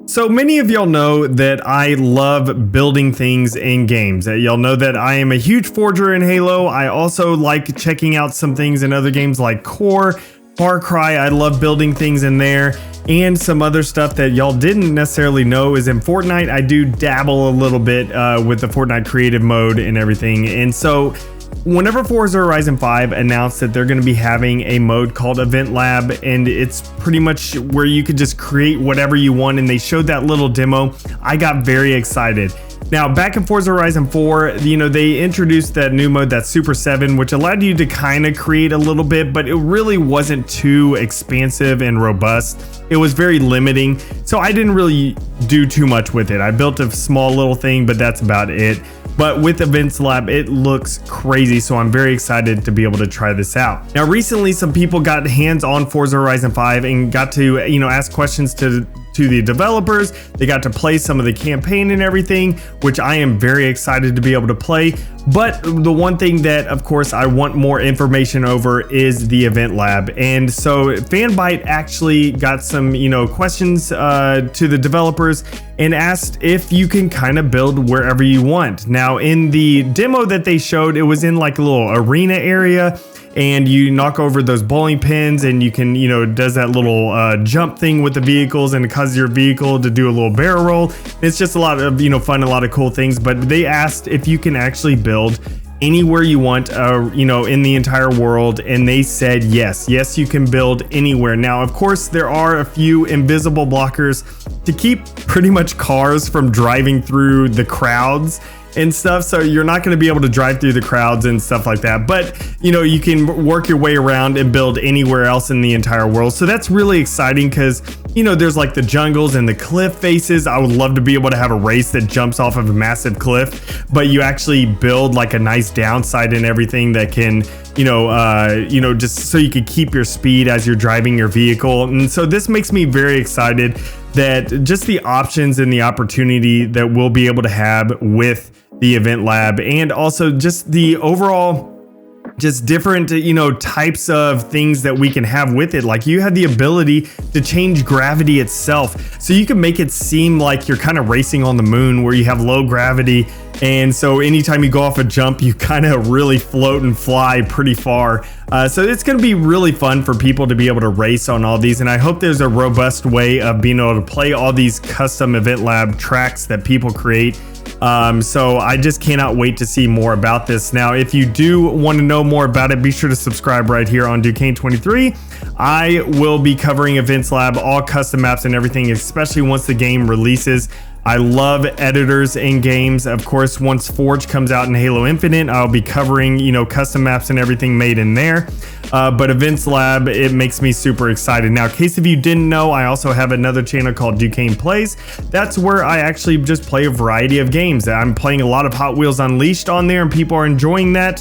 So many of y'all know that I love building things in games. Y'all know that I am a huge forger in Halo. I also like checking out some things in other games like Core, Far Cry. I love building things in there, and some other stuff that y'all didn't necessarily know is in Fortnite. I do dabble a little bit with the Fortnite creative mode and everything. And so whenever Forza Horizon 5 announced that they're going to be having a mode called EventLab, and it's pretty much where you could just create whatever you want, and they showed that little demo, I got very excited. Now, back in Forza Horizon 4, they introduced that new mode, that Super 7, which allowed you to kind of create a little bit, but it really wasn't too expansive and robust. It was very limiting, so I didn't really do too much with it. I built a small little thing, but that's about it. But with EventLab, it looks crazy, so I'm very excited to be able to try this out. Now, recently, some people got hands on Forza Horizon 5 and got to, ask questions to the developers. They got to play some of the campaign and everything, which I am very excited to be able to play. But the one thing that, of course, I want more information over is the EventLab. And so Fanbyte actually got some, questions to the developers and asked if you can kind of build wherever you want. Now, in the demo that they showed, it was in like a little arena area, and you knock over those bowling pins, and you can, does that little jump thing with the vehicles, and it causes your vehicle to do a little barrel roll. It's just a lot of, fun, a lot of cool things. But they asked if you can actually build anywhere you want, in the entire world, and they said yes, you can build anywhere. Now, of course, there are a few invisible blockers to keep pretty much cars from driving through the crowds and stuff, so you're not going to be able to drive through the crowds and stuff like that, but you can work your way around and build anywhere else in the entire world. So that's really exciting because there's like the jungles and the cliff faces. I would love to be able to have a race that jumps off of a massive cliff, but you actually build like a nice downside and everything that can just so you could keep your speed as you're driving your vehicle. And so this makes me very excited that just the options and the opportunity that we'll be able to have with the EventLab, and also just the overall just different types of things that we can have with it. Like, you have the ability to change gravity itself, so you can make it seem like you're kind of racing on the moon where you have low gravity, and so anytime you go off a jump, you kind of really float and fly pretty far. So it's going to be really fun for people to be able to race on all these, and I hope there's a robust way of being able to play all these custom EventLab tracks that people create. So I just cannot wait to see more about this. Now, if you do want to know more about it, be sure to subscribe right here on Duquesne23. I will be covering EventLab, all custom maps and everything, especially once the game releases. I love editors in games. Of course, once Forge comes out in Halo Infinite, I'll be covering, custom maps and everything made in there. But EventLab, it makes me super excited. Now, in case if you didn't know, I also have another channel called Duquesne Plays. That's where I actually just play a variety of games. I'm playing a lot of Hot Wheels Unleashed on there, and people are enjoying that.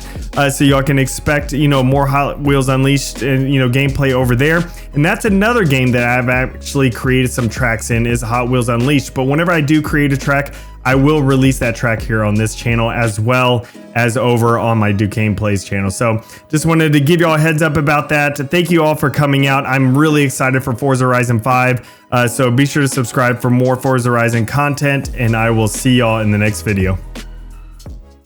So y'all can expect, more Hot Wheels Unleashed and, gameplay over there. And that's another game that I've actually created some tracks in, is Hot Wheels Unleashed. But whenever I do create a track, I will release that track here on this channel as well as over on my Duquesne Plays channel. So just wanted to give you all a heads up about that. Thank you all for coming out. I'm really excited for Forza Horizon 5. So be sure to subscribe for more Forza Horizon content, and I will see y'all in the next video.